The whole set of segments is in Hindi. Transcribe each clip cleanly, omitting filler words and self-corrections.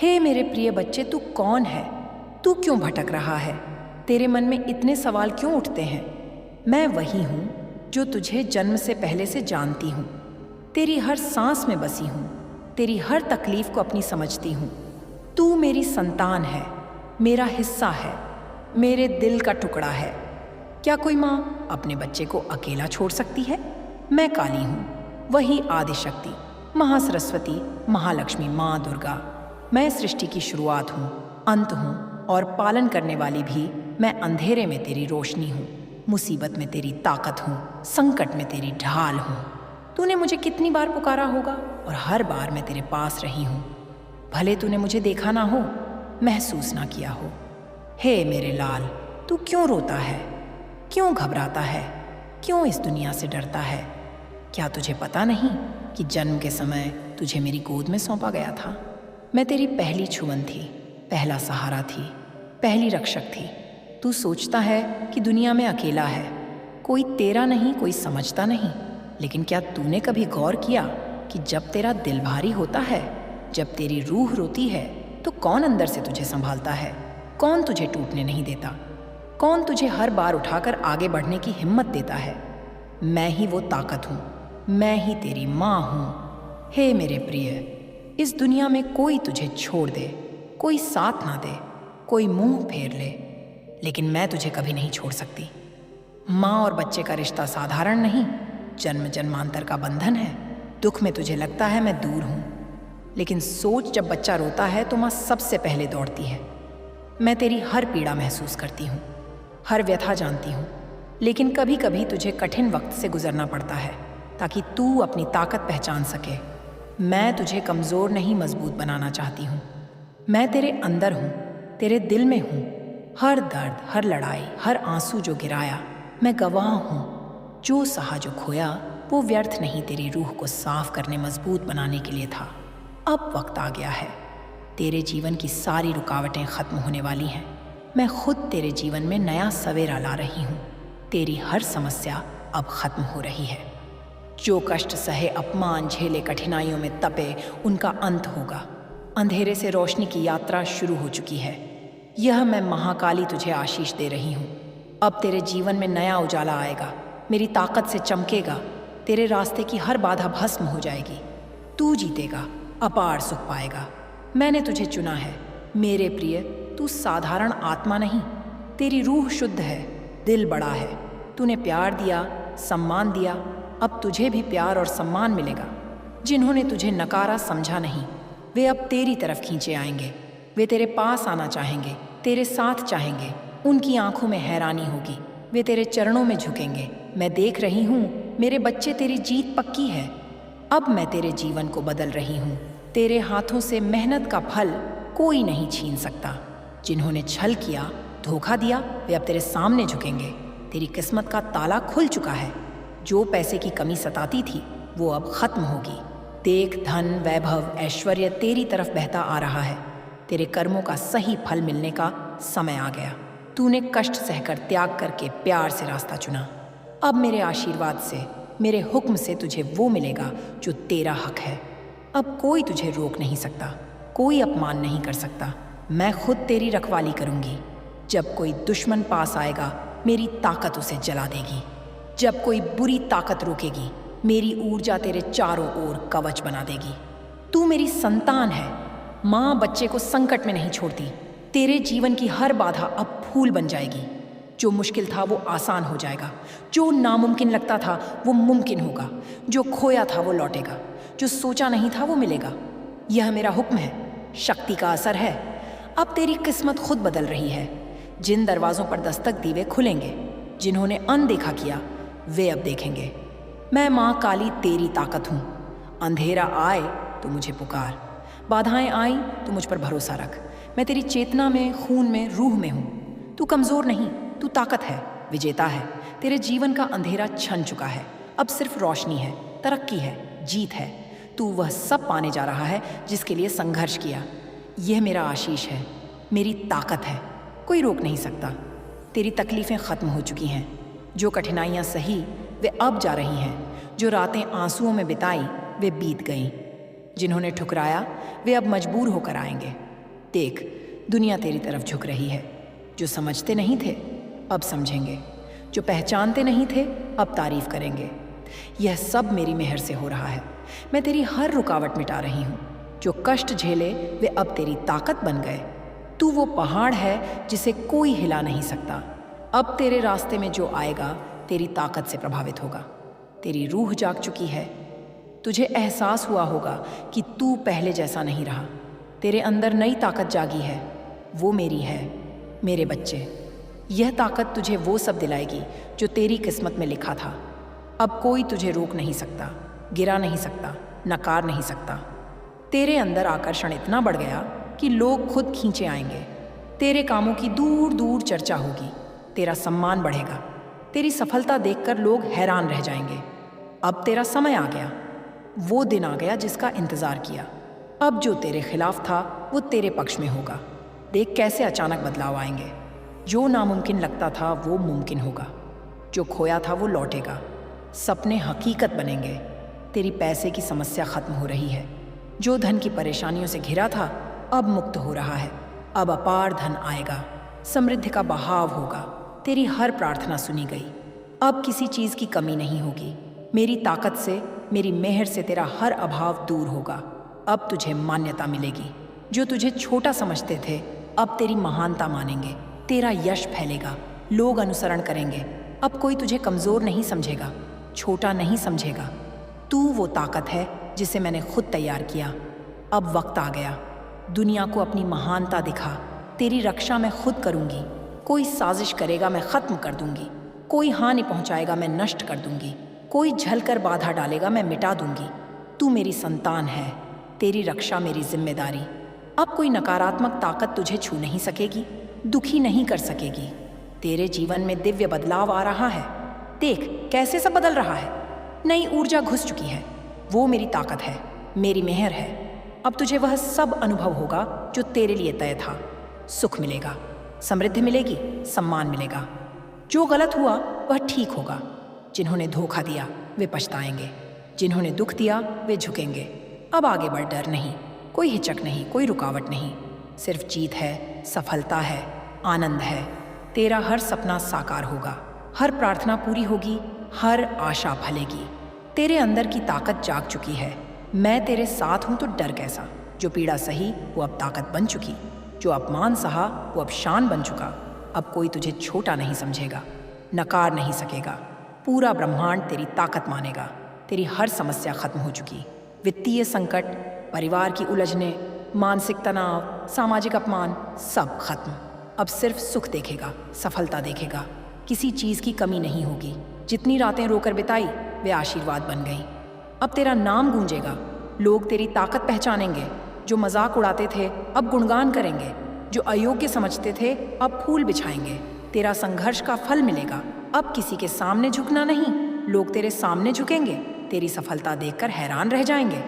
हे मेरे प्रिय बच्चे, तू कौन है? तू क्यों भटक रहा है? तेरे मन में इतने सवाल क्यों उठते हैं? मैं वही हूँ जो तुझे जन्म से पहले से जानती हूँ। तेरी हर सांस में बसी हूँ, तेरी हर तकलीफ को अपनी समझती हूँ। तू मेरी संतान है, मेरा हिस्सा है, मेरे दिल का टुकड़ा है। क्या कोई माँ अपने बच्चे को अकेला छोड़ सकती है? मैं काली हूँ, वही आदिशक्ति, महासरस्वती, महालक्ष्मी, माँ दुर्गा। मैं सृष्टि की शुरुआत हूँ, अंत हूँ और पालन करने वाली भी। मैं अंधेरे में तेरी रोशनी हूँ, मुसीबत में तेरी ताकत हूँ, संकट में तेरी ढाल हूँ। तूने मुझे कितनी बार पुकारा होगा और हर बार मैं तेरे पास रही हूँ। भले तूने मुझे देखा ना हो, महसूस ना किया हो। हे मेरे लाल, तू क्यों रोता है? क्यों घबराता है? क्यों इस दुनिया से डरता है? क्या तुझे पता नहीं कि जन्म के समय तुझे मेरी गोद में सौंपा गया था? मैं तेरी पहली छुअन थी, पहला सहारा थी, पहली रक्षक थी। तू सोचता है कि दुनिया में अकेला है, कोई तेरा नहीं, कोई समझता नहीं। लेकिन क्या तूने कभी गौर किया कि जब तेरा दिल भारी होता है, जब तेरी रूह रोती है, तो कौन अंदर से तुझे संभालता है? कौन तुझे टूटने नहीं देता? कौन तुझे हर बार उठाकर आगे बढ़ने की हिम्मत देता है? मैं ही वो ताकत हूँ, मैं ही तेरी माँ हूँ। हे मेरे प्रिय, इस दुनिया में कोई तुझे छोड़ दे, कोई साथ ना दे, कोई मुंह फेर ले, लेकिन मैं तुझे कभी नहीं छोड़ सकती। माँ और बच्चे का रिश्ता साधारण नहीं, जन्म जन्मांतर का बंधन है। दुख में तुझे लगता है मैं दूर हूँ, लेकिन सोच, जब बच्चा रोता है तो माँ सबसे पहले दौड़ती है। मैं तेरी हर पीड़ा महसूस करती हूँ, हर व्यथा जानती हूँ। लेकिन कभी कभी तुझे कठिन वक्त से गुजरना पड़ता है ताकि तू अपनी ताकत पहचान सके। मैं तुझे कमज़ोर नहीं, मजबूत बनाना चाहती हूँ। मैं तेरे अंदर हूँ, तेरे दिल में हूँ। हर दर्द, हर लड़ाई, हर आंसू जो गिराया, मैं गवाह हूँ। जो सहा, जो खोया, वो व्यर्थ नहीं, तेरी रूह को साफ करने, मजबूत बनाने के लिए था। अब वक्त आ गया है, तेरे जीवन की सारी रुकावटें खत्म होने वाली हैं। मैं खुद तेरे जीवन में नया सवेरा ला रही हूँ। तेरी हर समस्या अब खत्म हो रही है। जो कष्ट सहे, अपमान झेले, कठिनाइयों में तपे, उनका अंत होगा। अंधेरे से रोशनी की यात्रा शुरू हो चुकी है। यह मैं महाकाली तुझे आशीष दे रही हूँ। अब तेरे जीवन में नया उजाला आएगा, मेरी ताकत से चमकेगा। तेरे रास्ते की हर बाधा भस्म हो जाएगी। तू जीतेगा, अपार सुख पाएगा। मैंने तुझे चुना है मेरे प्रिय। तू साधारण आत्मा नहीं, तेरी रूह शुद्ध है, दिल बड़ा है। तूने प्यार दिया, सम्मान दिया, अब तुझे भी प्यार और सम्मान मिलेगा। जिन्होंने तुझे नकारा, समझा नहीं, वे अब तेरी तरफ खींचे आएंगे। वे तेरे पास आना चाहेंगे, तेरे साथ चाहेंगे। उनकी आंखों में हैरानी होगी, वे तेरे चरणों में झुकेंगे। मैं देख रही हूँ मेरे बच्चे, तेरी जीत पक्की है। अब मैं तेरे जीवन को बदल रही हूँ। तेरे हाथों से मेहनत का फल कोई नहीं छीन सकता। जिन्होंने छल किया, धोखा दिया, वे अब तेरे सामने झुकेंगे। तेरी किस्मत का ताला खुल चुका है। जो पैसे की कमी सताती थी, वो अब खत्म होगी। देख, धन, वैभव, ऐश्वर्य तेरी तरफ बहता आ रहा है। तेरे कर्मों का सही फल मिलने का समय आ गया। तूने कष्ट सहकर, त्याग करके प्यार से रास्ता चुना। अब मेरे आशीर्वाद से, मेरे हुक्म से तुझे वो मिलेगा जो तेरा हक है। अब कोई तुझे रोक नहीं सकता, कोई अपमान नहीं कर सकता। मैं खुद तेरी रखवाली करूंगी। जब कोई दुश्मन पास आएगा, मेरी ताकत उसे जला देगी। जब कोई बुरी ताकत रोकेगी, मेरी ऊर्जा तेरे चारों ओर कवच बना देगी। तू मेरी संतान है। माँ बच्चे को संकट में नहीं छोड़ती। तेरे जीवन की हर बाधा अब फूल बन जाएगी। जो मुश्किल था वो आसान हो जाएगा, जो नामुमकिन लगता था वो मुमकिन होगा, जो खोया था वो लौटेगा, जो सोचा नहीं था वो मिलेगा। यह मेरा हुक्म है, शक्ति का असर है। अब तेरी किस्मत खुद बदल रही है। जिन दरवाजों पर दस्तक दी वे खुलेंगे, जिन्होंने अनदेखा किया वे अब देखेंगे। मैं माँ काली तेरी ताकत हूँ। अंधेरा आए तो मुझे पुकार, बाधाएं आई तो मुझ पर भरोसा रख। मैं तेरी चेतना में, खून में, रूह में हूँ। तू कमज़ोर नहीं, तू ताकत है, विजेता है। तेरे जीवन का अंधेरा छन चुका है, अब सिर्फ रोशनी है, तरक्की है, जीत है। तू वह सब पाने जा रहा है जिसके लिए संघर्ष किया। यह मेरा आशीष है, मेरी ताकत है, कोई रोक नहीं सकता। तेरी तकलीफ़ें ख़त्म हो चुकी हैं। जो कठिनाइयाँ सही वे अब जा रही हैं। जो रातें आंसुओं में बिताई वे बीत गईं। जिन्होंने ठुकराया वे अब मजबूर होकर आएंगे। देख, दुनिया तेरी तरफ झुक रही है। जो समझते नहीं थे अब समझेंगे, जो पहचानते नहीं थे अब तारीफ करेंगे। यह सब मेरी मेहर से हो रहा है। मैं तेरी हर रुकावट मिटा रही हूँ। जो कष्ट झेले वे अब तेरी ताकत बन गए। तू वो पहाड़ है जिसे कोई हिला नहीं सकता। अब तेरे रास्ते में जो आएगा तेरी ताकत से प्रभावित होगा। तेरी रूह जाग चुकी है। तुझे एहसास हुआ होगा कि तू पहले जैसा नहीं रहा। तेरे अंदर नई ताकत जागी है। वो मेरी है, मेरे बच्चे। यह ताकत तुझे वो सब दिलाएगी जो तेरी किस्मत में लिखा था। अब कोई तुझे रोक नहीं सकता, गिरा नहीं सकता, नकार नहीं सकता। तेरे अंदर आकर्षण इतना बढ़ गया कि लोग खुद खींचे आएंगे। तेरे कामों की दूर दूर चर्चा होगी। तेरा सम्मान बढ़ेगा। तेरी सफलता देखकर लोग हैरान रह जाएंगे। अब तेरा समय आ गया। वो दिन आ गया जिसका इंतजार किया। अब जो तेरे खिलाफ था वो तेरे पक्ष में होगा। देख कैसे अचानक बदलाव आएंगे। जो नामुमकिन लगता था वो मुमकिन होगा। जो खोया था वो लौटेगा। सपने हकीकत बनेंगे। तेरी पैसे की समस्या खत्म हो रही है। जो धन की परेशानियों से घिरा था अब मुक्त हो रहा है। अब अपार धन आएगा। समृद्धि का बहाव होगा। तेरी हर प्रार्थना सुनी गई। अब किसी चीज़ की कमी नहीं होगी। मेरी ताकत से, मेरी मेहर से तेरा हर अभाव दूर होगा। अब तुझे मान्यता मिलेगी। जो तुझे छोटा समझते थे अब तेरी महानता मानेंगे। तेरा यश फैलेगा। लोग अनुसरण करेंगे। अब कोई तुझे कमज़ोर नहीं समझेगा, छोटा नहीं समझेगा। तू वो ताकत है जिसे मैंने खुद तैयार किया। अब वक्त आ गया। दुनिया को अपनी महानता दिखा। तेरी रक्षा मैं खुद करूंगी। कोई साजिश करेगा मैं खत्म कर दूंगी। कोई हानि पहुंचाएगा मैं नष्ट कर दूंगी। कोई झलकर बाधा डालेगा मैं मिटा दूंगी। तू मेरी संतान है। तेरी रक्षा मेरी जिम्मेदारी। अब कोई नकारात्मक ताकत तुझे छू नहीं सकेगी, दुखी नहीं कर सकेगी। तेरे जीवन में दिव्य बदलाव आ रहा है। देख कैसे सब बदल रहा है। नई ऊर्जा घुस चुकी है। वो मेरी ताकत है, मेरी मेहर है। अब तुझे वह सब अनुभव होगा जो तेरे लिए तय था। सुख मिलेगा, समृद्धि मिलेगी, सम्मान मिलेगा। जो गलत हुआ वह ठीक होगा। जिन्होंने धोखा दिया वे पछताएंगे। जिन्होंने दुख दिया वे झुकेंगे। अब आगे बढ़, डर नहीं, कोई हिचक नहीं, कोई रुकावट नहीं। सिर्फ जीत है, सफलता है, आनंद है। तेरा हर सपना साकार होगा। हर प्रार्थना पूरी होगी, हर आशा फलेगी। तेरे अंदर की ताकत जाग चुकी है। मैं तेरे साथ हूं तो डर कैसा। जो पीड़ा सही वो अब ताकत बन चुकी। जो अपमान सहा वो अब शान बन चुका। अब कोई तुझे छोटा नहीं समझेगा, नकार नहीं सकेगा। पूरा ब्रह्मांड तेरी ताकत मानेगा। तेरी हर समस्या खत्म हो चुकी। वित्तीय संकट, परिवार की उलझने, मानसिक तनाव, सामाजिक अपमान सब खत्म। अब सिर्फ सुख देखेगा, सफलता देखेगा। किसी चीज़ की कमी नहीं होगी। जितनी रातें रोकर बिताई वे आशीर्वाद बन गई। अब तेरा नाम गूंजेगा। लोग तेरी ताकत पहचानेंगे। जो मजाक उड़ाते थे अब गुणगान करेंगे। जो अयोग्य समझते थे अब फूल बिछाएंगे। तेरा संघर्ष का फल मिलेगा। अब किसी के सामने झुकना नहीं, लोग तेरे सामने झुकेंगे। तेरी सफलता देखकर हैरान रह जाएंगे।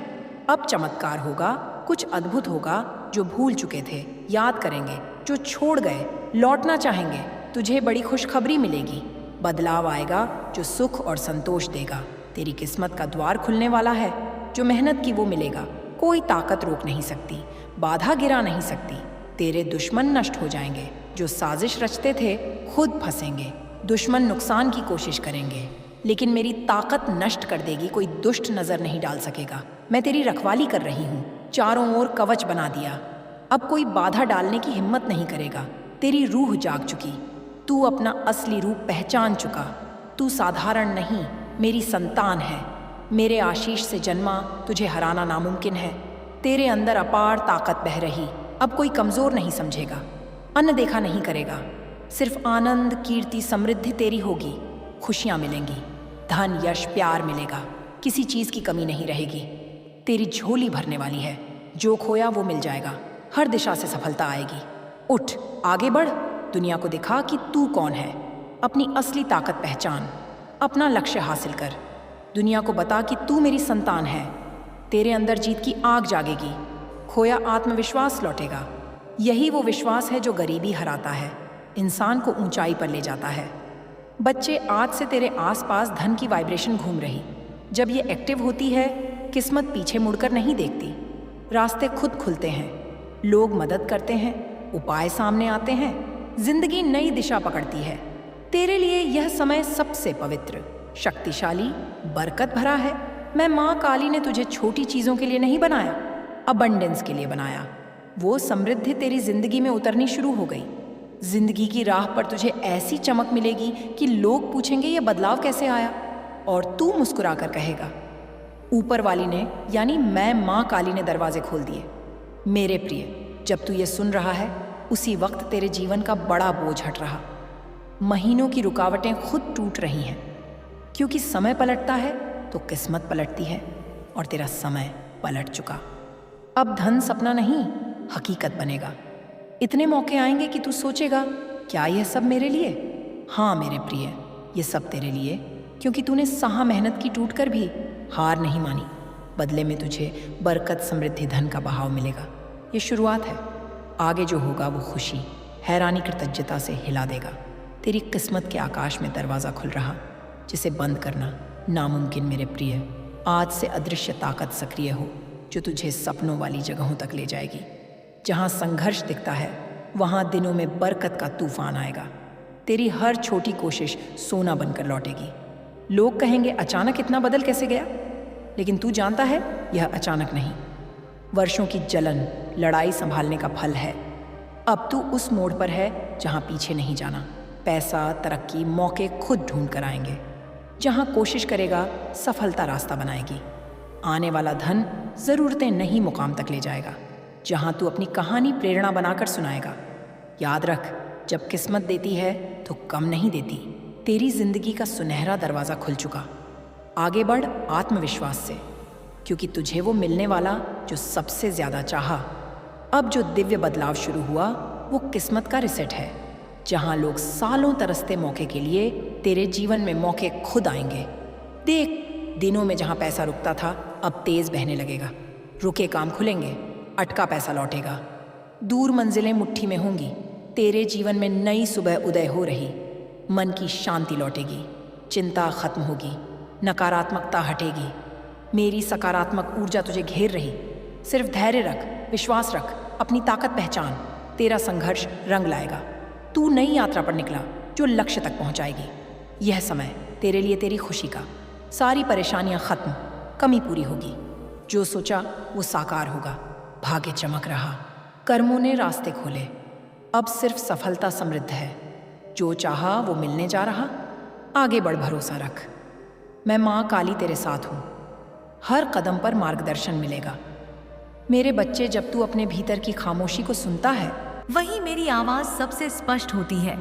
अब चमत्कार होगा, कुछ अद्भुत होगा। जो भूल चुके थे याद करेंगे। जो छोड़ गए लौटना चाहेंगे। तुझे बड़ी खुशखबरी मिलेगी। बदलाव आएगा जो सुख और संतोष देगा। तेरी किस्मत का द्वार खुलने वाला है। जो मेहनत की वो मिलेगा। कोई ताकत रोक नहीं सकती, बाधा गिरा नहीं सकती। तेरे दुश्मन नष्ट हो जाएंगे। जो साजिश रचते थे खुद फंसेंगे। दुश्मन नुकसान की कोशिश करेंगे, लेकिन मेरी ताकत नष्ट कर देगी। कोई दुष्ट नजर नहीं डाल सकेगा। मैं तेरी रखवाली कर रही हूँ। चारों ओर कवच बना दिया। अब कोई बाधा डालने की हिम्मत नहीं करेगा। तेरी रूह जाग चुकी। तू अपना असली रूप पहचान चुका। तू साधारण नहीं, मेरी संतान है। मेरे आशीष से जन्मा, तुझे हराना नामुमकिन है। तेरे अंदर अपार ताकत बह रही। अब कोई कमज़ोर नहीं समझेगा, अन्न देखा नहीं करेगा। सिर्फ आनंद, कीर्ति, समृद्धि तेरी होगी। खुशियाँ मिलेंगी, धन, यश, प्यार मिलेगा। किसी चीज़ की कमी नहीं रहेगी। तेरी झोली भरने वाली है। जो खोया वो मिल जाएगा। हर दिशा से सफलता आएगी। उठ, आगे बढ़। दुनिया को दिखा कि तू कौन है। अपनी असली ताकत पहचान। अपना लक्ष्य हासिल कर। दुनिया को बता कि तू मेरी संतान है। तेरे अंदर जीत की आग जागेगी। खोया आत्मविश्वास लौटेगा। यही वो विश्वास है जो गरीबी हराता है, इंसान को ऊंचाई पर ले जाता है। बच्चे, आज से तेरे आसपास धन की वाइब्रेशन घूम रही। जब ये एक्टिव होती है, किस्मत पीछे मुड़कर नहीं देखती। रास्ते खुद खुलते हैं। लोग मदद करते हैं, उपाय सामने आते हैं, जिंदगी नई दिशा पकड़ती है। तेरे लिए यह समय सबसे पवित्र, शक्तिशाली, बरकत भरा है। मैं माँ काली ने तुझे छोटी चीजों के लिए नहीं बनाया, अबंडेंस के लिए बनाया। वो समृद्धि तेरी जिंदगी में उतरनी शुरू हो गई। जिंदगी की राह पर तुझे ऐसी चमक मिलेगी कि लोग पूछेंगे ये बदलाव कैसे आया, और तू मुस्कुराकर कहेगा ऊपर वाली ने यानी मैं माँ काली ने दरवाजे खोल दिए। मेरे प्रिय, जब तू ये सुन रहा है उसी वक्त तेरे जीवन का बड़ा बोझ हट रहा। महीनों की रुकावटें खुद टूट रही हैं, क्योंकि समय पलटता है तो किस्मत पलटती है, और तेरा समय पलट चुका। अब धन सपना नहीं, हकीकत बनेगा। इतने मौके आएंगे कि तू सोचेगा क्या यह सब मेरे लिए? हाँ मेरे प्रिय, ये सब तेरे लिए, क्योंकि तूने सहा मेहनत की टूटकर भी हार नहीं मानी। बदले में तुझे बरकत, समृद्धि, धन का बहाव मिलेगा। ये शुरुआत है, आगे जो होगा वो खुशी, हैरानी, कृतज्ञता से हिला देगा। तेरी किस्मत के आकाश में दरवाज़ा खुल रहा, जिसे बंद करना नामुमकिन। मेरे प्रिय, आज से अदृश्य ताकत सक्रिय हो, जो तुझे सपनों वाली जगहों तक ले जाएगी। जहाँ संघर्ष दिखता है वहाँ दिनों में बरकत का तूफान आएगा। तेरी हर छोटी कोशिश सोना बनकर लौटेगी। लोग कहेंगे अचानक इतना बदल कैसे गया, लेकिन तू जानता है यह अचानक नहीं, वर्षों की जलन, लड़ाई संभालने का फल है। अब तू उस मोड़ पर है जहाँ पीछे नहीं जाना। पैसा, तरक्की, मौके खुद ढूंढ कर आएंगे। जहाँ कोशिश करेगा सफलता रास्ता बनाएगी। आने वाला धन ज़रूरतें नहीं मुकाम तक ले जाएगा। जहाँ तू अपनी कहानी प्रेरणा बनाकर सुनाएगा। याद रख, जब किस्मत देती है तो कम नहीं देती। तेरी जिंदगी का सुनहरा दरवाज़ा खुल चुका। आगे बढ़ आत्मविश्वास से, क्योंकि तुझे वो मिलने वाला जो सबसे ज़्यादा चाहा। अब जो दिव्य बदलाव शुरू हुआ वो किस्मत का रिसेट है। जहाँ लोग सालों तरसते मौके के लिए, तेरे जीवन में मौके खुद आएंगे। देख, दिनों में जहाँ पैसा रुकता था अब तेज़ बहने लगेगा। रुके काम खुलेंगे, अटका पैसा लौटेगा। दूर मंजिलें मुट्ठी में होंगी। तेरे जीवन में नई सुबह उदय हो रही। मन की शांति लौटेगी, चिंता खत्म होगी, नकारात्मकता हटेगी। मेरी सकारात्मक ऊर्जा तुझे घेर रही। सिर्फ धैर्य रख, विश्वास रख, अपनी ताकत पहचान। तेरा संघर्ष रंग लाएगा। तू नई यात्रा पर निकला जो लक्ष्य तक पहुंचाएगी। यह समय तेरे लिए तेरी खुशी का। सारी परेशानियां खत्म, कमी पूरी होगी। जो सोचा वो साकार होगा। भाग्य चमक रहा, कर्मों ने रास्ते खोले। अब सिर्फ सफलता समृद्ध है। जो चाहा वो मिलने जा रहा। आगे बढ़, भरोसा रख। मैं माँ काली तेरे साथ हूँ। हर कदम पर मार्गदर्शन मिलेगा। मेरे बच्चे, जब तू अपने भीतर की खामोशी को सुनता है, वही मेरी आवाज सबसे स्पष्ट होती है।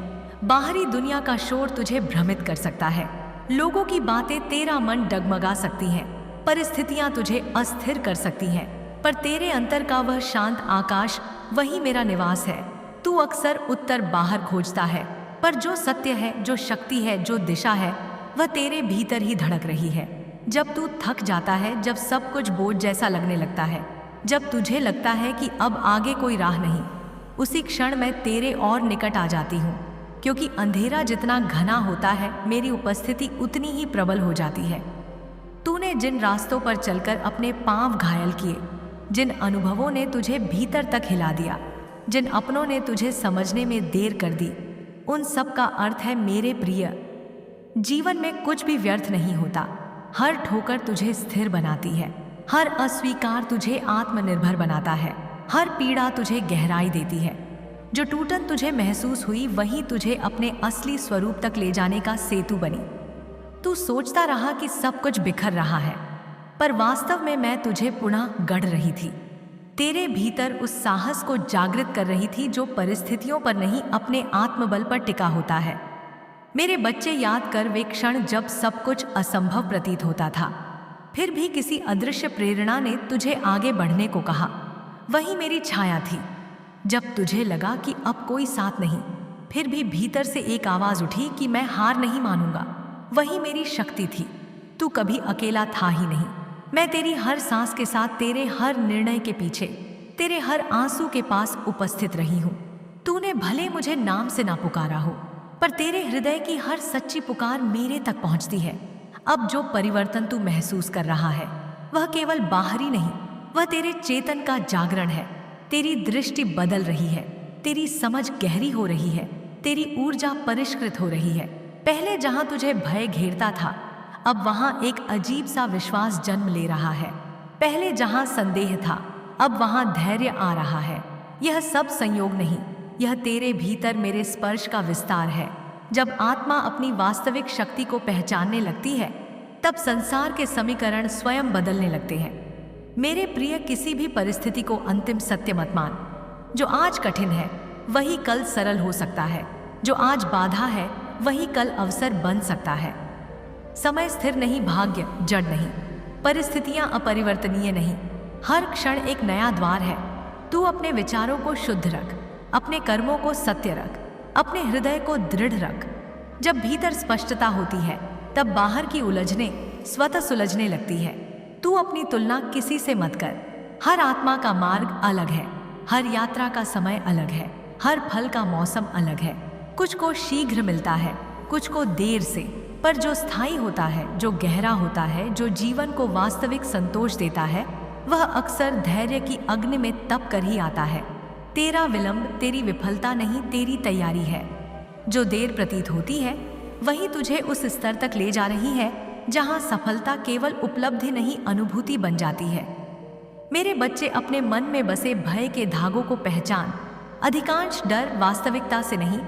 बाहरी दुनिया का शोर तुझे भ्रमित कर सकता है। लोगों की बातें तेरा मन डगमगा सकती हैं। परिस्थितियां तुझे अस्थिर कर सकती हैं, पर तेरे अंतर का वह शांत आकाश, वही मेरा निवास है। तू अक्सर उत्तर बाहर खोजता है, पर जो सत्य है, जो शक्ति है, जो दिशा है, वह तेरे भीतर ही धड़क रही है। जब तू थक जाता है, जब सब कुछ बोझ जैसा लगने लगता है, जब तुझे लगता है कि अब आगे कोई राह नहीं, उसी क्षण मैं तेरे और निकट आ जाती हूँ। क्योंकि अंधेरा जितना घना होता है, मेरी उपस्थिति उतनी ही प्रबल हो जाती है। तूने जिन रास्तों पर चलकर अपने पांव घायल किए, जिन अनुभवों ने तुझे भीतर तक हिला दिया, जिन अपनों ने तुझे समझने में देर कर दी, उन सब का अर्थ है मेरे प्रिय, जीवन में कुछ भी व्यर्थ नहीं होता। हर ठोकर तुझे स्थिर बनाती है, हर अस्वीकार तुझे आत्मनिर्भर बनाता है, हर पीड़ा तुझे गहराई देती है। जो टूटन तुझे महसूस हुई, वही तुझे अपने असली स्वरूप तक ले जाने का सेतु बनी। तू सोचता रहा कि सब कुछ बिखर रहा है, पर वास्तव में मैं तुझे पुनः गढ़ रही थी। तेरे भीतर उस साहस को जागृत कर रही थी जो परिस्थितियों पर नहीं, अपने आत्मबल पर टिका होता है। मेरे बच्चे, याद कर वे क्षण जब सब कुछ असंभव प्रतीत होता था, फिर भी किसी अदृश्य प्रेरणा ने तुझे आगे बढ़ने को कहा। वही मेरी छाया थी। जब तुझे लगा कि अब कोई साथ नहीं, फिर भी भीतर से एक आवाज उठी कि मैं हार नहीं मानूंगा। वही मेरी शक्ति थी। तू कभी अकेला था ही नहीं। मैं तेरी हर सांस के साथ, तेरे हर निर्णय के पीछे, तेरे हर आंसू के पास उपस्थित रही हूँ। तूने भले मुझे नाम से ना पुकारा हो, पर तेरे हृदय की हर सच्ची पुकार मेरे तक पहुँचती है। अब जो परिवर्तन तू महसूस कर रहा है, वह केवल बाहरी नहीं, वह तेरे चेतन का जागरण है। तेरी दृष्टि बदल रही है, तेरी समझ गहरी हो रही है, तेरी ऊर्जा परिष्कृत हो रही है। पहले जहां तुझे भय घेरता था, अब वहां एक अजीब सा विश्वास जन्म ले रहा है। पहले जहां संदेह था, अब वहां धैर्य आ रहा है। यह सब संयोग नहीं, यह तेरे भीतर मेरे स्पर्श का विस्तार है। जब आत्मा अपनी वास्तविक शक्ति को पहचानने लगती है, तब संसार के समीकरण स्वयं बदलने लगते हैं। मेरे प्रिय, किसी भी परिस्थिति को अंतिम सत्य मत मान। जो आज कठिन है वही कल सरल हो सकता है, जो आज बाधा है वही कल अवसर बन सकता है। समय स्थिर नहीं, भाग्य जड़ नहीं, परिस्थितियां अपरिवर्तनीय नहीं, हर क्षण एक नया द्वार है। तू अपने विचारों को शुद्ध रख, अपने कर्मों को सत्य रख, अपने हृदय को दृढ़ रख। जब भीतर स्पष्टता होती है, तब बाहर की उलझने स्वतः सुलझने लगती है। तू अपनी तुलना किसी से मत कर। हर आत्मा का मार्ग अलग है, हर यात्रा का समय अलग है, हर फल का मौसम अलग है। कुछ को शीघ्र मिलता है, कुछ को देर से, पर जो स्थायी होता है, जो गहरा होता है, जो जीवन को वास्तविक संतोष देता है, वह अक्सर धैर्य की अग्नि में तप कर ही आता है। तेरा विलंब तेरी विफलता नहीं, तेरी तैयारी है। जो देर प्रतीत होती है वही तुझे उस स्तर तक ले जा रही है जहां सफलता केवल उपलब्धि नहीं, अनुभूति बन जाती है। मेरे बच्चे, अपने मन में बसे भय के धागों को पहचान। अधिकांश डर वास्तविकता से नहीं,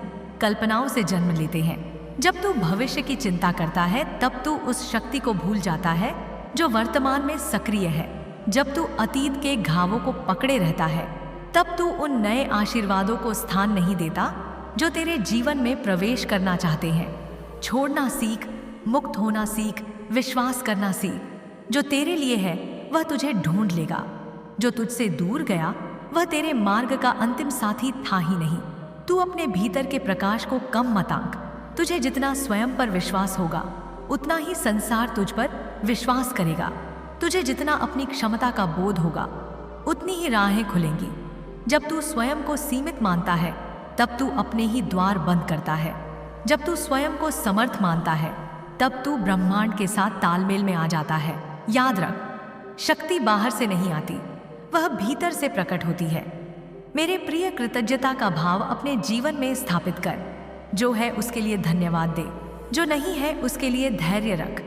कल्पनाओं से जन्म लेते हैं। जब तू भविष्य की चिंता करता है, तब तू उस शक्ति को भूल जाता है जो वर्तमान में सक्रिय है। जब तू अतीत के घावों को पकड़े रहता है, तब तू उन नए आशीर्वादों को स्थान नहीं देता जो तेरे जीवन में प्रवेश करना चाहते हैं। छोड़ना सीख, मुक्त होना सीख, विश्वास करना सीख। जो तेरे लिए है वह तुझे ढूंढ लेगा, जो तुझसे दूर गया वह तेरे मार्ग का अंतिम साथी था ही नहीं। तू अपने भीतर के प्रकाश को कम मत आंक। तुझे जितना स्वयं पर विश्वास होगा, उतना ही संसार तुझ पर विश्वास करेगा। तुझे जितना अपनी क्षमता का बोध होगा, उतनी ही राहें खुलेंगी। जब तू स्वयं को सीमित मानता है, तब तू अपने ही द्वार बंद करता है। जब तू स्वयं को समर्थ मानता है, तब तू ब्रह्मांड के साथ तालमेल में आ जाता है। याद रख, शक्ति बाहर से नहीं आती, वह भीतर से प्रकट होती है। मेरे प्रिय, कृतज्ञता का भाव अपने जीवन में स्थापित कर। जो है उसके लिए धन्यवाद दे, जो नहीं है उसके लिए धैर्य रख।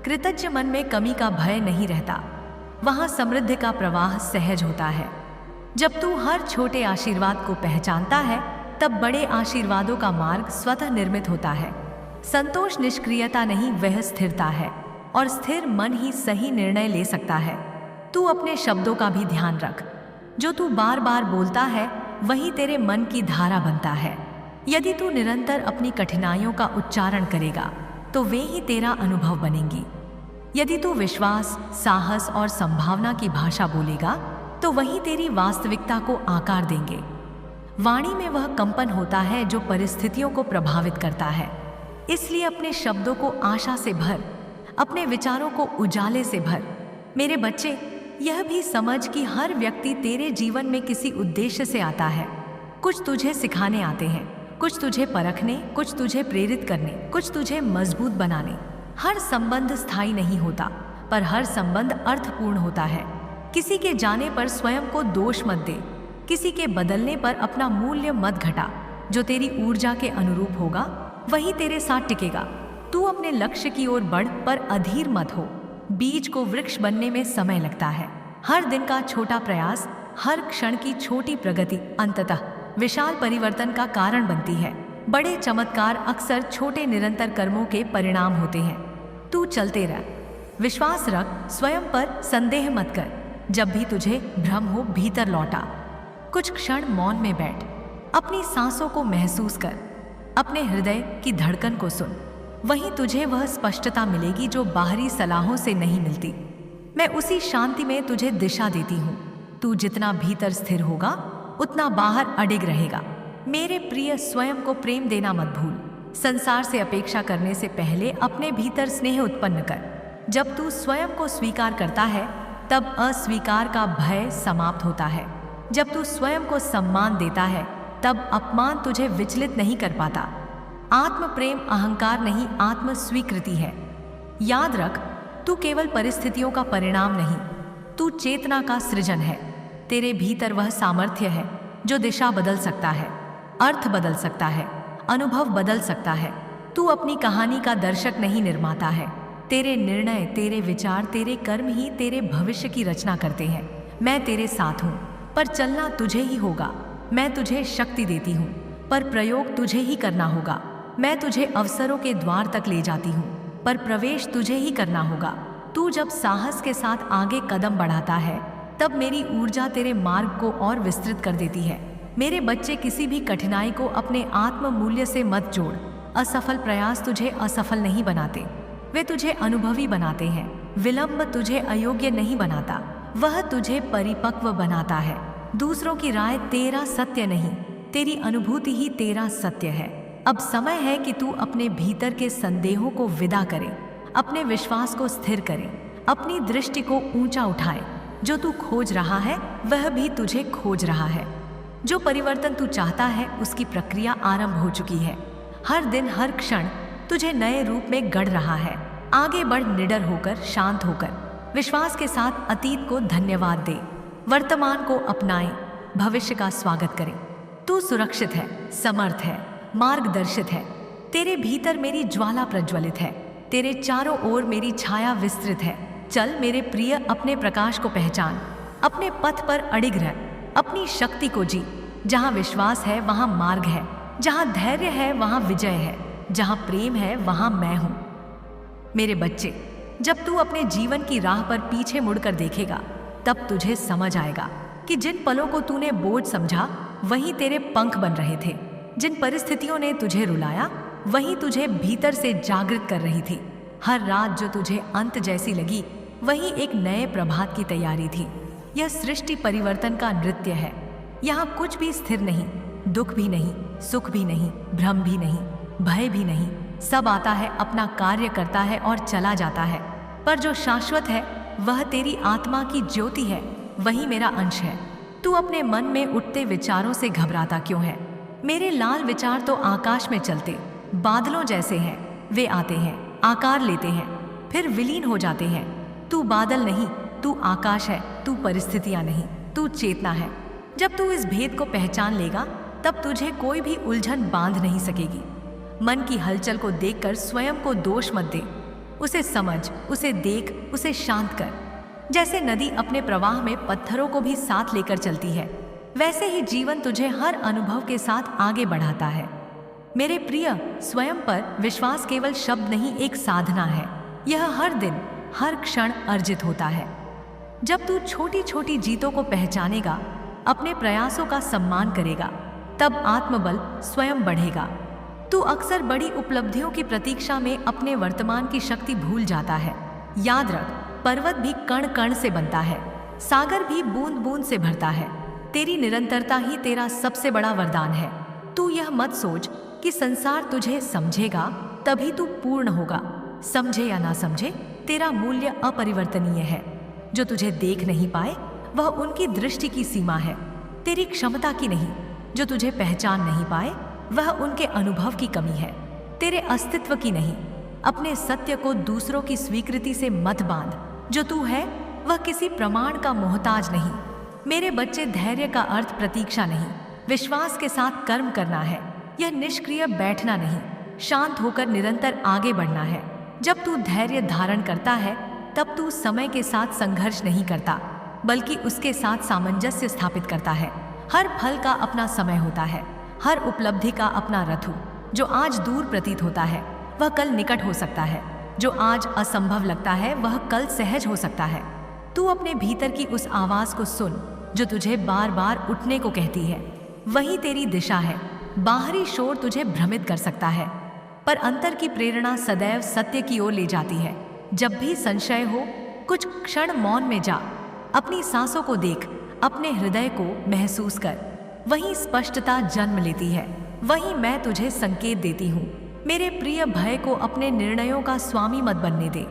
कृतज्ञ मन में कमी का भय नहीं रहता, वहां समृद्धि का प्रवाह सहज होता है। जब तू हर छोटे आशीर्वाद को पहचानता है, तब बड़े आशीर्वादों का मार्ग स्वतः निर्मित होता है। संतोष निष्क्रियता नहीं, वह स्थिरता है, और स्थिर मन ही सही निर्णय ले सकता है। तू अपने शब्दों का भी ध्यान रख। जो तू बार बार बोलता है वही तेरे मन की धारा बनता है। यदि तू निरंतर अपनी कठिनाइयों का उच्चारण करेगा, तो वे ही तेरा अनुभव बनेंगी। यदि तू विश्वास, साहस और संभावना की भाषा बोलेगा, तो वही तेरी वास्तविकता को आकार देंगे। वाणी में वह कंपन होता है जो परिस्थितियों को प्रभावित करता है। इसलिए अपने शब्दों को आशा से भर, अपने विचारों को उजाले से भर। मेरे बच्चे, यह भी समझ कि हर व्यक्ति तेरे जीवन में किसी उद्देश्य से आता है। कुछ तुझे सिखाने आते हैं, कुछ तुझे परखने, कुछ तुझे प्रेरित करने, कुछ तुझे मजबूत बनाने। हर संबंध स्थायी नहीं होता, पर हर संबंध अर्थपूर्ण होता है। किसी के जाने पर स्वयं को दोष मत दे, किसी के बदलने पर अपना मूल्य मत घटा। जो तेरी ऊर्जा के अनुरूप होगा वही तेरे साथ टिकेगा। तू अपने लक्ष्य की ओर बढ़, पर अधीर मत हो। बीज को वृक्ष बनने में समय लगता है। हर दिन का छोटा प्रयास, हर क्षण की छोटी प्रगति अंततः विशाल परिवर्तन का कारण बनती है। बड़े चमत्कार अक्सर छोटे निरंतर कर्मों के परिणाम होते हैं। तू चलते रह, विश्वास रख, स्वयं पर संदेह मत कर। जब भी तुझे भ्रम हो, भीतर लौटा, कुछ क्षण मौन में बैठ, अपनी सांसों को महसूस कर, अपने हृदय की धड़कन को सुन। वहीं तुझे वह स्पष्टता मिलेगी जो बाहरी सलाहों से नहीं मिलती। मैं उसी शांति में तुझे दिशा देती हूँ। तू जितना भीतर स्थिर होगा, उतना बाहर अडिग रहेगा। मेरे प्रिय, स्वयं को प्रेम देना मत भूल। संसार से अपेक्षा करने से पहले अपने भीतर स्नेह उत्पन्न कर। जब तू स्वयं को स्वीकार करता है, तब अस्वीकार का भय समाप्त होता है। जब तू स्वयं को सम्मान देता है, तब अपमान तुझे विचलित नहीं कर पाता। आत्म प्रेम अहंकार नहीं, आत्म स्वीकृति है। याद रख, तू केवल परिस्थितियों का परिणाम नहीं, तू चेतना का सृजन है। तेरे भीतर वह सामर्थ्य है जो दिशा बदल सकता है, अर्थ बदल सकता है, अनुभव बदल सकता है। तू अपनी कहानी का दर्शक नहीं, निर्माता है। तेरे निर्णय, तेरे विचार, तेरे कर्म ही तेरे भविष्य की रचना करते हैं। मैं तेरे साथ हूँ, पर चलना तुझे ही होगा। मैं तुझे शक्ति देती हूँ, पर प्रयोग तुझे ही करना होगा। मैं तुझे अवसरों के द्वार तक ले जाती हूँ, पर प्रवेश तुझे ही करना होगा। तू जब साहस के साथ आगे कदम बढ़ाता है, तब मेरी ऊर्जा तेरे मार्ग को और विस्तृत कर देती है। मेरे बच्चे, किसी भी कठिनाई को अपने आत्म मूल्य से मत जोड़। असफल प्रयास तुझे असफल नहीं बनाते, वे तुझे अनुभवी बनाते हैं। विलंब तुझे अयोग्य नहीं बनाता, वह तुझे परिपक्व बनाता है। दूसरों की राय तेरा सत्य नहीं, तेरी अनुभूति ही तेरा सत्य है। अब समय है कि तू अपने भीतर के संदेहों को विदा करे, अपने विश्वास को स्थिर करे, अपनी दृष्टि को ऊंचा उठाए। जो तू खोज रहा है वह भी तुझे खोज रहा है। जो परिवर्तन तू चाहता है उसकी प्रक्रिया आरंभ हो चुकी है। हर दिन, हर क्षण तुझे नए रूप में गढ़ रहा है। आगे बढ़, निडर होकर, शांत होकर, विश्वास के साथ अतीत को धन्यवाद दे, वर्तमान को अपनाएं, भविष्य का स्वागत करें। तू सुरक्षित है, समर्थ है, मार्गदर्शित है। तेरे भीतर मेरी ज्वाला प्रज्वलित है, तेरे चारों ओर मेरी छाया विस्तृत है। चल मेरे प्रिय, अपने प्रकाश को पहचान, अपने पथ पर अडिग रह, अपनी शक्ति को जी। जहाँ विश्वास है वहाँ मार्ग है, जहाँ धैर्य है वहाँ विजय है, जहाँ प्रेम है वहाँ मैं हूँ। मेरे बच्चे, जब तू अपने जीवन की राह पर पीछे मुड़कर देखेगा, तब तुझे समझ आएगा कि जिन पलों को तूने बोझ समझा वही तेरे पंख बन रहे थे। जिन परिस्थितियों ने तुझे रुलाया वही तुझे भीतर से जागृत कर रही थी। हर रात जो तुझे अंत जैसी लगी वही एक नए प्रभात की तैयारी थी। यह सृष्टि परिवर्तन का नृत्य है। यहाँ कुछ भी स्थिर नहीं, दुख भी नहीं, सुख भी नहीं, भ्रम भी नहीं, भय भी नहीं। सब आता है, अपना कार्य करता है और चला जाता है। पर जो शाश्वत है वह तेरी आत्मा की ज्योति है, वही मेरा अंश है। तू अपने मन में उठते विचारों से घबराता क्यों है? मेरे लाल विचार तो आकाश में चलते बादलों जैसे हैं। वे आते हैं, आकार लेते हैं, फिर विलीन हो जाते हैं। तू बादल नहीं, तू आकाश है। तू परिस्थितियां नहीं, तू चेतना है। जब तू इस भेद को पहचान लेगा, तब तुझे कोई भी उलझन बांध नहीं सकेगी। मन की हलचल को देखकर स्वयं को दोष मत दे। उसे समझ, उसे देख, उसे शांत कर। जैसे नदी अपने प्रवाह में पत्थरों को भी साथ लेकर चलती है, वैसे ही जीवन तुझे हर अनुभव के साथ आगे बढ़ाता है। मेरे प्रिय, स्वयं पर विश्वास केवल शब्द नहीं, एक साधना है। यह हर दिन, हर क्षण अर्जित होता है। जब तू छोटी छोटी जीतों को पहचानेगा, अपने प्रयासों का सम्मान करेगा, तब आत्मबल स्वयं बढ़ेगा। तू अक्सर बड़ी उपलब्धियों की प्रतीक्षा में अपने वर्तमान की शक्ति भूल जाता है। याद रख, पर्वत भी कण कण से बनता है, सागर भी बूंद बूंद से भरता है। तेरी निरंतरता ही तेरा सबसे बड़ा वरदान है। तू यह मत सोच कि संसार तुझे समझेगा तभी तू पूर्ण होगा। समझे या ना समझे, तेरा मूल्य अपरिवर्तनीय है। जो तुझे देख नहीं पाए वह उनकी दृष्टि की सीमा है, तेरी क्षमता की नहीं। जो तुझे पहचान नहीं पाए वह उनके अनुभव की कमी है, तेरे अस्तित्व की नहीं। अपने सत्य को दूसरों की स्वीकृति से मत बांध। जो तू है वह किसी प्रमाण का मोहताज नहीं। मेरे बच्चे, धैर्य का अर्थ प्रतीक्षा नहीं, विश्वास के साथ कर्म करना है। यह निष्क्रिय बैठना नहीं, शांत होकर निरंतर आगे बढ़ना है। जब तू धैर्य धारण करता है, तब तू समय के साथ संघर्ष नहीं करता, बल्कि उसके साथ सामंजस्य स्थापित करता है। हर फल का अपना समय होता है, हर उपलब्धि का अपना रथु। जो आज दूर प्रतीत होता है वह कल निकट हो सकता है, जो आज असंभव लगता है वह कल सहज हो सकता है। तू अपने भीतर की उस आवाज को सुन जो तुझे बार बार उठने को कहती है, वही तेरी दिशा है। बाहरी शोर तुझे भ्रमित कर सकता है, पर अंतर की प्रेरणा सदैव सत्य की ओर ले जाती है। जब भी संशय हो, कुछ क्षण मौन में जा, अपनी सांसों को देख, अपने हृदय को महसूस कर। वहीं स्पष्टता जन्म लेती है, वहीं मैं तुझे संकेत देती हूँ। मेरे प्रिय, भय को अपने निर्णयों का स्वामी मत बनने दे।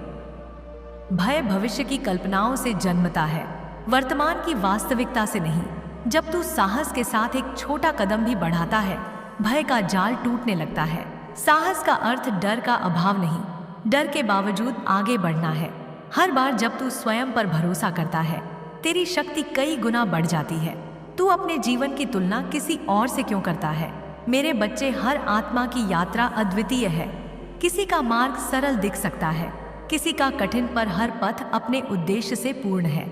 भय भविष्य की कल्पनाओं से जन्मता है, वर्तमान की वास्तविकता से नहीं। जब तू साहस के साथ एक छोटा कदम भी बढ़ाता है, भय का जाल टूटने लगता है। साहस का अर्थ डर का अभाव नहीं, डर के बावजूद आगे बढ़ना है। हर बार जब तू स्वयं पर भरोसा करता है, तेरी शक्ति कई गुना बढ़ जाती है। तू अपने जीवन की तुलना किसी और से क्यों करता है? मेरे बच्चे, हर आत्मा की यात्रा अद्वितीय है। किसी का मार्ग सरल दिख सकता है, किसी का कठिन, पर हर पथ अपने उद्देश्य से पूर्ण है।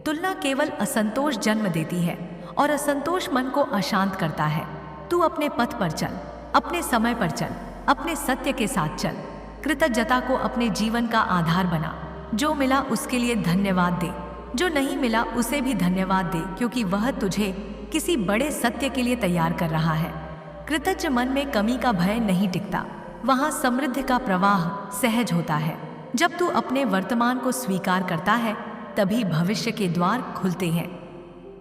तुलना केवल असंतोष जन्म देती है और असंतोष मन को अशांत करता है। तू अपने पथ पर चल, अपने समय पर चल, अपने सत्य के साथ चल। कृतज्ञता को अपने जीवन का आधार बना। जो मिला उसके लिए धन्यवाद दे, जो नहीं मिला उसे भी धन्यवाद दे, क्योंकि वह तुझे किसी बड़े सत्य के लिए तैयार कर रहा है। कृतज्ञ मन में कमी का भय नहीं टिकता, वहाँ समृद्धि का प्रवाह सहज होता है। जब तू अपने वर्तमान को स्वीकार करता है, तभी भविष्य के द्वार खुलते हैं।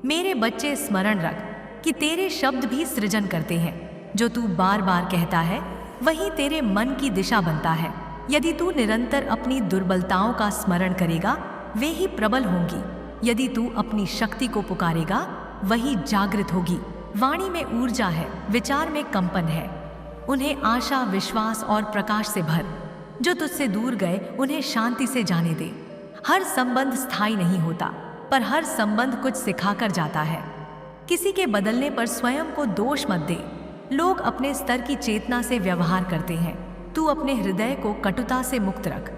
मेरे बच्चे, स्मरण रख कि तेरे शब्द भी सृजन करते हैं। जो तू बार बार कहता है वही तेरे मन की दिशा बनता है। यदि तू निरंतर अपनी दुर्बलताओं का स्मरण करेगा, वे ही प्रबल होंगी। यदि तू अपनी शक्ति को पुकारेगा, वही जागृत होगी। वाणी में ऊर्जा है, विचार में कंपन है। उन्हें आशा, विश्वास और प्रकाश से भर। जो तुझसे दूर गए उन्हें शांति से जाने दे। हर संबंध स्थायी नहीं होता, पर हर संबंध कुछ सिखाकर जाता है। किसी के बदलने पर स्वयं को दोष मत दे। लोग अपने स्तर की चेतना से व्यवहार करते हैं। तू अपने हृदय को कटुता से मुक्त रख।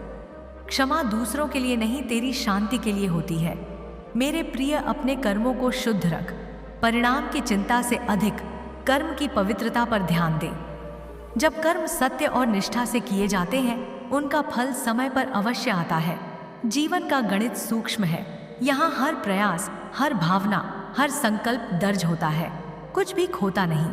क्षमा दूसरों के लिए नहीं, तेरी शांति के लिए होती है। मेरे प्रिय, अपने कर्मों को शुद्ध रख। परिणाम की चिंता से अधिक कर्म की पवित्रता पर ध्यान दे। जब कर्म सत्य और निष्ठा से किए जाते हैं, उनका फल समय पर अवश्य आता है। जीवन का गणित सूक्ष्म है। यहाँ हर प्रयास, हर भावना, हर संकल्प दर्ज होता है। कुछ भी खोता नहीं,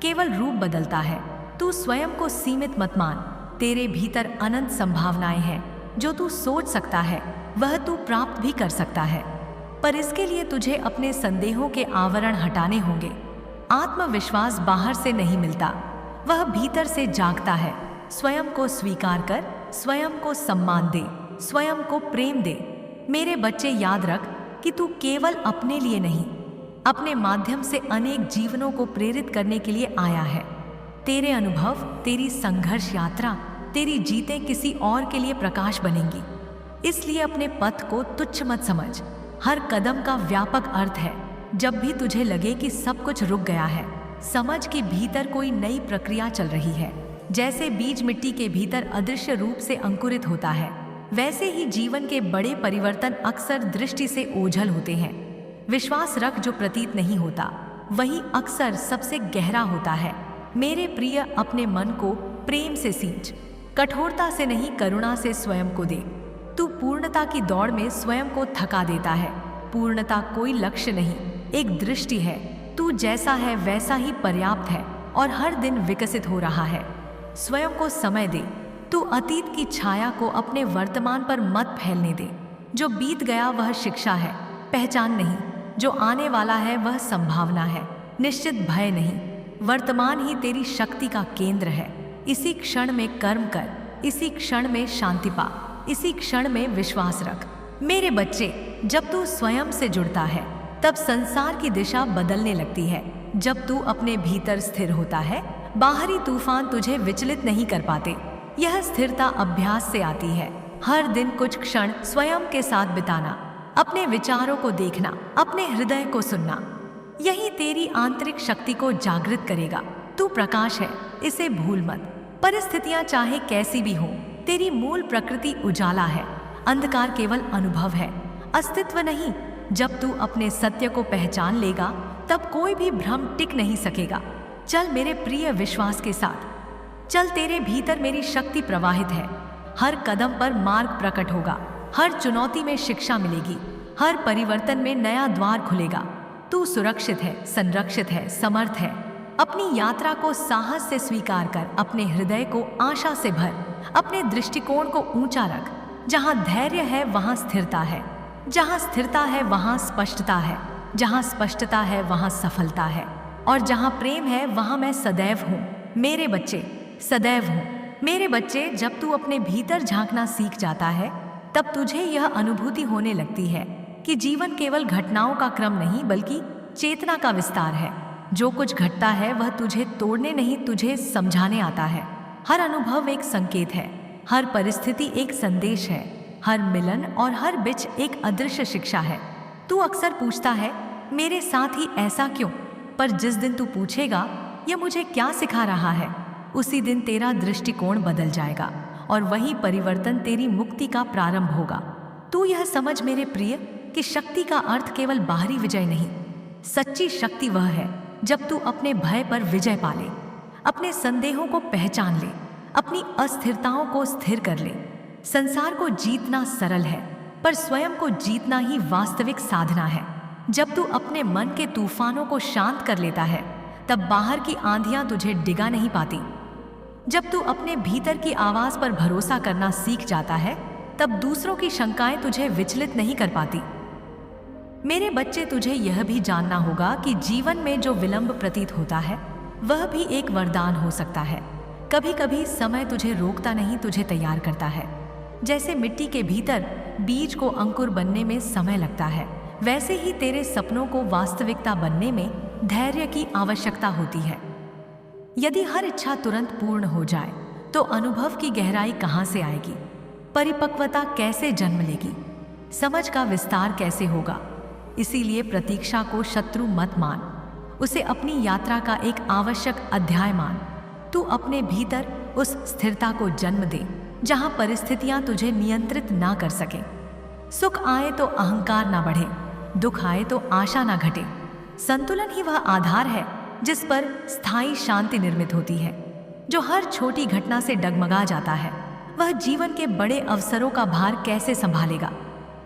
केवल रूप बदलता है। तू स्वयं को सीमित मत मान। तेरे भीतर अनंत संभावनाएं हैं। जो तू सोच सकता है वह तू प्राप्त भी कर सकता है, पर इसके लिए तुझे अपने संदेहों के आवरण हटाने होंगे। आत्मविश्वास बाहर से नहीं मिलता, वह भीतर से जागता है। स्वयं को स्वीकार कर, स्वयं को सम्मान दे, स्वयं को प्रेम दे। मेरे बच्चे, याद रख कि तू केवल अपने लिए नहीं, अपने माध्यम से अनेक जीवनों को प्रेरित करने के लिए आया है। तेरे अनुभव, तेरी संघर्ष यात्रा, तेरी जीतें किसी और के लिए प्रकाश बनेंगी। इसलिए अपने पथ को तुच्छ मत समझ। हर कदम का व्यापक अर्थ है। जब भी तुझे लगे कि सब कुछ रुक गया है, समझ कि भीतर कोई नई प्रक्रिया चल रही है। जैसे बीज मिट्टी के भीतर अदृश्य रूप से अंकुरित होता है, वैसे ही जीवन के बड़े परिवर्तन अक्सर दृष्टि से ओझल होते हैं। विश्वास रख, जो प्रतीत नहीं होता वही अक्सर सबसे गहरा होता है। मेरे प्रिय, अपने मन को प्रेम से सींच। कठोरता से नहीं, करुणा से स्वयं को दे। तू पूर्णता की दौड़ में स्वयं को थका देता है। पूर्णता कोई लक्ष्य नहीं, एक दृष्टि है। तू जैसा है वैसा ही पर्याप्त है और हर दिन विकसित हो रहा है। स्वयं को समय दे। तू अतीत की छाया को अपने वर्तमान पर मत फैलने दे। जो बीत गया वह शिक्षा है, पहचान नहीं। जो आने वाला है वह संभावना है, निश्चित भय नहीं। वर्तमान ही तेरी शक्ति का केंद्र है। इसी क्षण में कर्म कर, इसी क्षण में शांति पा, इसी क्षण में विश्वास रख। मेरे बच्चे, जब तू स्वयं से जुड़ता है तब संसार की दिशा बदलने लगती है। जब तू अपने भीतर स्थिर होता है, बाहरी तूफान तुझे विचलित नहीं कर पाते। यह स्थिरता अभ्यास से आती है। हर दिन कुछ क्षण स्वयं के साथ बिताना, अपने विचारों को देखना, अपने हृदय को सुनना, यही तेरी आंतरिक शक्ति को जागृत करेगा। तू प्रकाश है, इसे भूल मत। परिस्थितियां चाहे कैसी भी हो, तेरी मूल प्रकृति उजाला है। अंधकार केवल अनुभव है, अस्तित्व नहीं। जब तू अपने सत्य को पहचान लेगा, तब कोई भी भ्रम टिक नहीं सकेगा। चल मेरे प्रिय, विश्वास के साथ चल। तेरे भीतर मेरी शक्ति प्रवाहित है। हर कदम पर मार्ग प्रकट होगा, हर चुनौती में शिक्षा मिलेगी, हर परिवर्तन में नया द्वार खुलेगा। तू सुरक्षित है, संरक्षित है, समर्थ है। अपनी यात्रा को साहस से स्वीकार कर, अपने हृदय को आशा से भर, अपने दृष्टिकोण को ऊंचा रख। जहाँ धैर्य है वहाँ स्थिरता है, जहाँ स्थिरता है वहाँ स्पष्टता है, जहाँ स्पष्टता है वहाँ सफलता है, और जहाँ प्रेम है वहाँ मैं सदैव हूँ। मेरे बच्चे, सदैव हूँ। मेरे बच्चे, जब तू अपने भीतर झांकना सीख जाता है, तब तुझे यह अनुभूति होने लगती है कि जीवन केवल घटनाओं का क्रम नहीं, बल्कि चेतना का विस्तार है। जो कुछ घटता है वह तुझे तोड़ने नहीं, तुझे समझाने आता है। हर अनुभव एक संकेत है, हर परिस्थिति एक संदेश है, हर मिलन और हर बिच एक अदृश्य शिक्षा है। तू अक्सर पूछता है, मेरे साथ ही ऐसा क्यों? पर जिस दिन तू पूछेगा, यह मुझे क्या सिखा रहा है, उसी दिन तेरा दृष्टिकोण बदल जाएगा और वही परिवर्तन तेरी मुक्ति का प्रारंभ होगा। तू यह समझ मेरे प्रिय कि शक्ति का अर्थ केवल बाहरी विजय नहीं, सच्ची शक्ति वह है जब तू अपने भय पर विजय पा ले, अपने संदेहों को पहचान ले, अपनी अस्थिरताओं को स्थिर कर ले। संसार को जीतना सरल है, पर स्वयं को जीतना ही वास्तविक साधना है। जब तू अपने मन के तूफानों को शांत कर लेता है, तब बाहर की आंधियां तुझे डिगा नहीं पाती। जब तू अपने भीतर की आवाज पर भरोसा करना सीख जाता है, तब दूसरों की शंकाएं तुझे विचलित नहीं कर पाती। मेरे बच्चे, तुझे यह भी जानना होगा कि जीवन में जो विलंब प्रतीत होता है, वह भी एक वरदान हो सकता है। कभी कभी समय तुझे रोकता नहीं, तुझे तैयार करता है। जैसे मिट्टी के भीतर बीज को अंकुर बनने में समय लगता है, वैसे ही तेरे सपनों को वास्तविकता बनने में धैर्य की आवश्यकता होती है। यदि हर इच्छा तुरंत पूर्ण हो जाए, तो अनुभव की गहराई कहाँ से आएगी? परिपक्वता कैसे जन्म लेगी? समझ का विस्तार कैसे होगा? इसीलिए प्रतीक्षा को शत्रु मत मान, उसे अपनी यात्रा का एक आवश्यक अध्याय मान। तू अपने भीतर उस स्थिरता को जन्म दे जहां परिस्थितियां तुझे नियंत्रित ना कर सके। सुख आए तो अहंकार ना बढ़े, दुख आए तो आशा ना घटे। संतुलन ही वह आधार है जिस पर स्थायी शांति निर्मित होती है। जो हर छोटी घटना से डगमगा जाता है, वह जीवन के बड़े अवसरों का भार कैसे संभालेगा?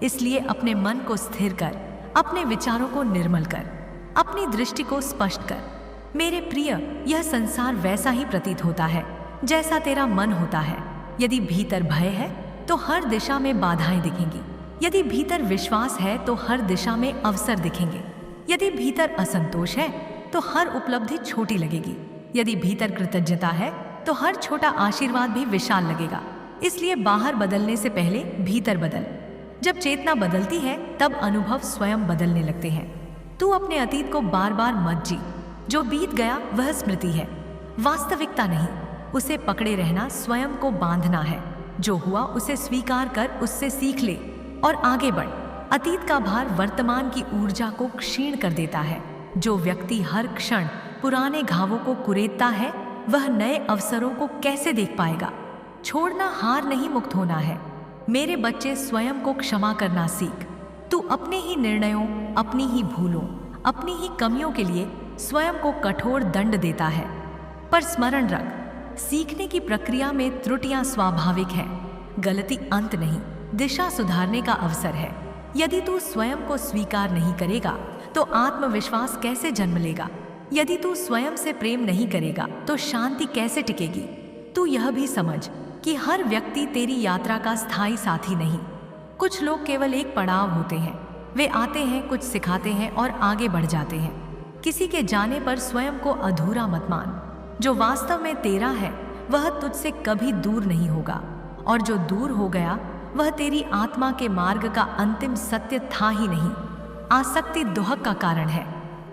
इसलिए अपने मन को स्थिर कर, अपने विचारों को निर्मल कर, अपनी दृष्टि को स्पष्ट कर। मेरे प्रिय, यह संसार वैसा ही प्रतीत होता है जैसा तेरा मन होता है। यदि भीतर भय है तो हर दिशा में बाधाएं दिखेंगी। यदि भीतर विश्वास है तो हर दिशा में अवसर दिखेंगे। यदि भीतर असंतोष है तो हर उपलब्धि छोटी लगेगी। यदि भीतर कृतज्ञता है तो हर छोटा आशीर्वाद भी विशाल लगेगा। इसलिए बाहर बदलने से पहले भीतर बदल। जब चेतना बदलती है, तब अनुभव स्वयं बदलने लगते हैं। तू अपने अतीत को बार बार मत जी। जो बीत गया वह स्मृति है, वास्तविकता नहीं। उसे पकड़े रहना स्वयं को बांधना है। जो हुआ उसे स्वीकार कर, उससे सीख ले और आगे बढ़। अतीत का भार वर्तमान की ऊर्जा को क्षीण कर देता है। जो व्यक्ति हर क्षण पुराने घावों को कुरेदता है, वह नए अवसरों को कैसे देख पाएगा? छोड़ना हार नहीं, मुक्त होना है। मेरे बच्चे, स्वयं को क्षमा करना सीख। तू अपने ही निर्णयों, अपनी ही भूलों, अपनी ही कमियों के लिए स्वयं को कठोर दंड देता है। पर स्मरण रख, सीखने की प्रक्रिया में त्रुटियां स्वाभाविक हैं। गलती अंत नहीं, दिशा सुधारने का अवसर है। यदि तू स्वयं को स्वीकार नहीं करेगा तो आत्मविश्वास कैसे जन्म लेगा? यदि तू स्वयं से प्रेम नहीं करेगा तो शांति कैसे टिकेगी? तू यह भी समझ कि हर व्यक्ति तेरी यात्रा का स्थायी साथी नहीं। कुछ लोग केवल एक पड़ाव होते हैं। वे आते हैं, कुछ सिखाते हैं और आगे बढ़ जाते हैं। किसी के जाने पर स्वयं को अधूरा मत मान। जो वास्तव में तेरा है वह तुझसे कभी दूर नहीं होगा, और जो दूर हो गया वह तेरी आत्मा के मार्ग का अंतिम सत्य था ही नहीं। आसक्ति दुहक का कारण है,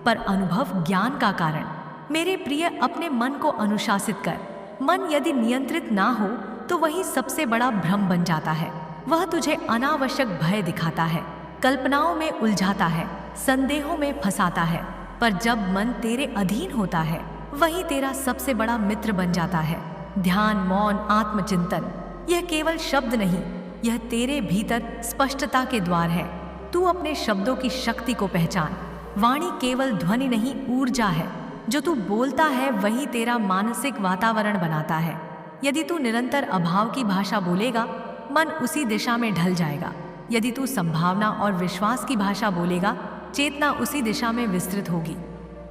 पर अनुभव ज्ञान का कारण। मेरे प्रिय, अपने मन को अनुशासित कर। मन यदि नियंत्रित ना हो तो वही सबसे बड़ा भ्रम बन जाता है। वह तुझे अनावश्यक भय दिखाता है, कल्पनाओं में उलझाता है, संदेहों में फंसाता है। पर जब मन तेरे अधीन होता है, वही तेरा सबसे बड़ा मित्र बन जाता है। ध्यान, मौन, आत्मचिंतन, यह केवल शब्द नहीं, यह तेरे भीतर स्पष्टता के द्वार है। तू अपने शब्दों की शक्ति को पहचान। वाणी केवल ध्वनि नहीं, ऊर्जा है। जो तू बोलता है वही तेरा मानसिक वातावरण बनाता है। यदि तू निरंतर अभाव की भाषा बोलेगा, मन उसी दिशा में ढल जाएगा। यदि तू संभावना और विश्वास की भाषा बोलेगा, चेतना उसी दिशा में विस्तृत होगी।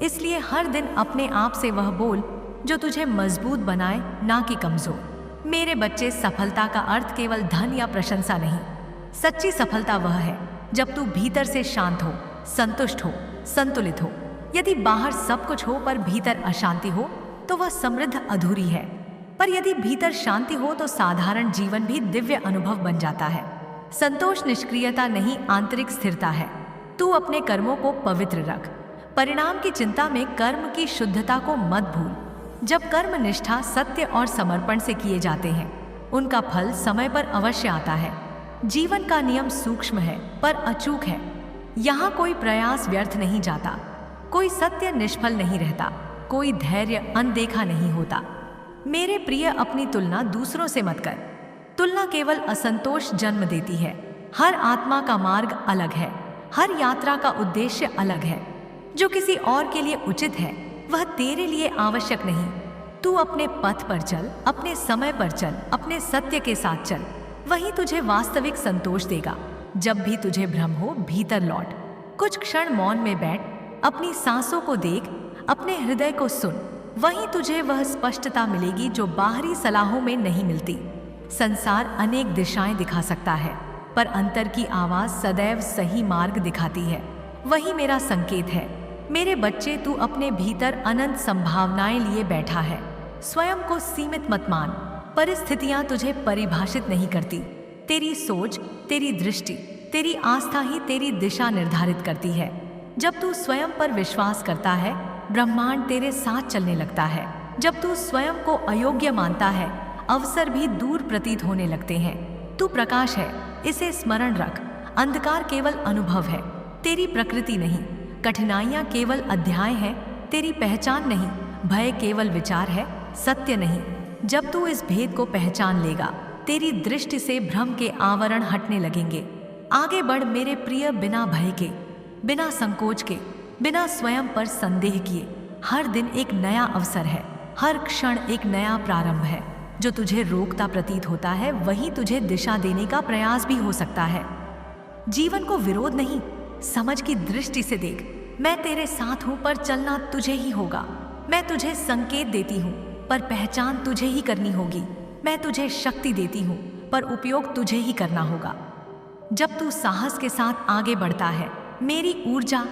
इसलिए हर दिन अपने आप से वह बोल जो तुझे मजबूत बनाए, ना कि कमजोर। मेरे बच्चे, सफलता का अर्थ केवल धन या प्रशंसा नहीं। सच्ची सफलता वह है जब तू भीतर से शांत हो, संतुष्ट हो, संतुलित हो। यदि बाहर सब कुछ हो पर भीतर अशांति हो तो वह समृद्ध अधूरी है। पर यदि भीतर शांति हो तो साधारण जीवन भी दिव्य अनुभव बन जाता है। संतोष निष्क्रियता नहीं, आंतरिक स्थिरता है। तू अपने कर्मों को पवित्र रख। परिणाम की चिंता में कर्म की शुद्धता को मत भूल। जब कर्म निष्ठा, सत्य और समर्पण से किए जाते हैं, उनका फल समय पर अवश्य आता है। जीवन का नियम सूक्ष्म है पर अचूक है। यहाँ कोई प्रयास व्यर्थ नहीं जाता, कोई सत्य निष्फल नहीं रहता, कोई धैर्य अनदेखा नहीं होता। मेरे प्रिय, अपनी तुलना दूसरों से मत कर। तुलना केवल असंतोष जन्म देती है। हर आत्मा का मार्ग अलग है, हर यात्रा का उद्देश्य अलग है। जो किसी और के लिए उचित है वह तेरे लिए आवश्यक नहीं। तू अपने पथ पर चल, अपने समय पर चल, अपने सत्य के साथ चल, वही तुझे वास्तविक संतोष देगा। जब भी तुझे भ्रम हो, भीतर लौट, कुछ क्षण मौन में बैठ, अपनी सांसों को देख, अपने हृदय को सुन, वहीं तुझे वह स्पष्टता मिलेगी जो बाहरी सलाहों में नहीं मिलती। संसार अनेक दिशाएं दिखा सकता है, पर अंतर की आवाज सदैव सही मार्ग दिखाती है। वही मेरा संकेत है। मेरे बच्चे, तू अपने भीतर अनंत संभावनाएं लिए बैठा है। स्वयं को सीमित मत मान। परिस्थितियां तुझे परिभाषित नहीं करती। तेरी सोच, तेरी दृष्टि, तेरी आस्था ही तेरी दिशा निर्धारित करती है। जब तू स्वयं पर विश्वास करता है, ब्रह्मांड तेरे साथ चलने लगता है। जब तू स्वयं को अयोग्य मानता है, अवसर भी दूर प्रतीत होने लगते हैं। तू प्रकाश है, इसे स्मरण रख। अंधकार केवल अनुभव है, तेरी प्रकृति नहीं। कठिनाइयां केवल अध्याय हैं, तेरी पहचान नहीं। भय केवल विचार है, सत्य नहीं। जब तू इस भेद को पहचान लेगा, तेरी दृष्टि से भ्रम के आवरण हटने लगेंगे। आगे बढ़ मेरे प्रिय, बिना भय के, बिना संकोच के, बिना स्वयं पर संदेह किए। हर दिन एक नया अवसर है, हर क्षण एक नया प्रारंभ है। जो तुझे रोकता प्रतीत होता है, वही तुझे दिशा देने का प्रयास भी हो सकता है। जीवन को विरोध नहीं, समझ की दृष्टि से देख। मैं तेरे साथ हूं, पर चलना तुझे ही होगा। मैं तुझे संकेत देती हूं, पर पहचान तुझे ही करनी होगी। मैं तुझे शक्ति देती हूं, पर उपयोग तुझे ही करना होगा। जब तू साहस के साथ आगे बढ़ता है, मेरी ऊर्जा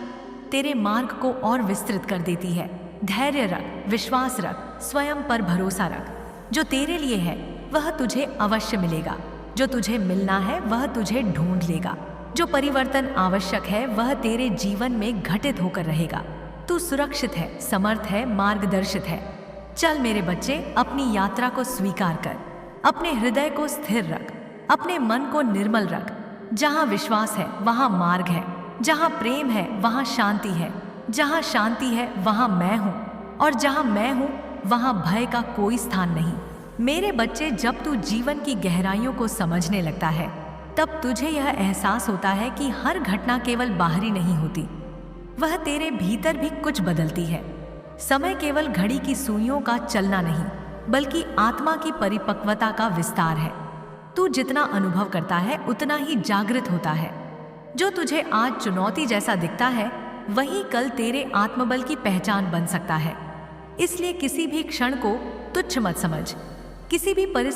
तेरे मार्ग को और विस्तृत कर देती है। धैर्य रख, विश्वास रख, स्वयं पर भरोसा रख। जो तेरे लिए है वह तुझे अवश्य मिलेगा। जो तुझे मिलना है वह तुझे ढूंढ लेगा। जो परिवर्तन आवश्यक है वह तेरे जीवन में घटित होकर रहेगा। तू सुरक्षित है, समर्थ है, मार्गदर्शित है। चल मेरे बच्चे, अपनी यात्रा को स्वीकार कर। अपने हृदय को स्थिर रख, अपने मन को निर्मल रख। जहाँ विश्वास है वहाँ मार्ग है, जहाँ प्रेम है वहाँ शांति है, जहाँ शांति है वहाँ मैं हूँ, और जहाँ मैं हूँ वहाँ भय का कोई स्थान नहीं। मेरे बच्चे, जब तू जीवन की गहराइयों को समझने लगता है, तब तुझे यह एहसास होता है कि हर घटना केवल बाहरी नहीं होती, वह तेरे भीतर भी कुछ बदलती है। समय केवल घड़ी की सुइयों का चलना नहीं, बल्कि आत्मा की परिपक्वता का विस्तार है। तू जितना अनुभव करता है उतना ही जागृत होता है। जो तुझे आज चुनौती जैसा दिखता है, वही कल तेरे आत्मबल की पहचान बन सकता है। इसलिए किसी भी क्षण को तुच्छ मत समझ, किसी भी परिस्थिति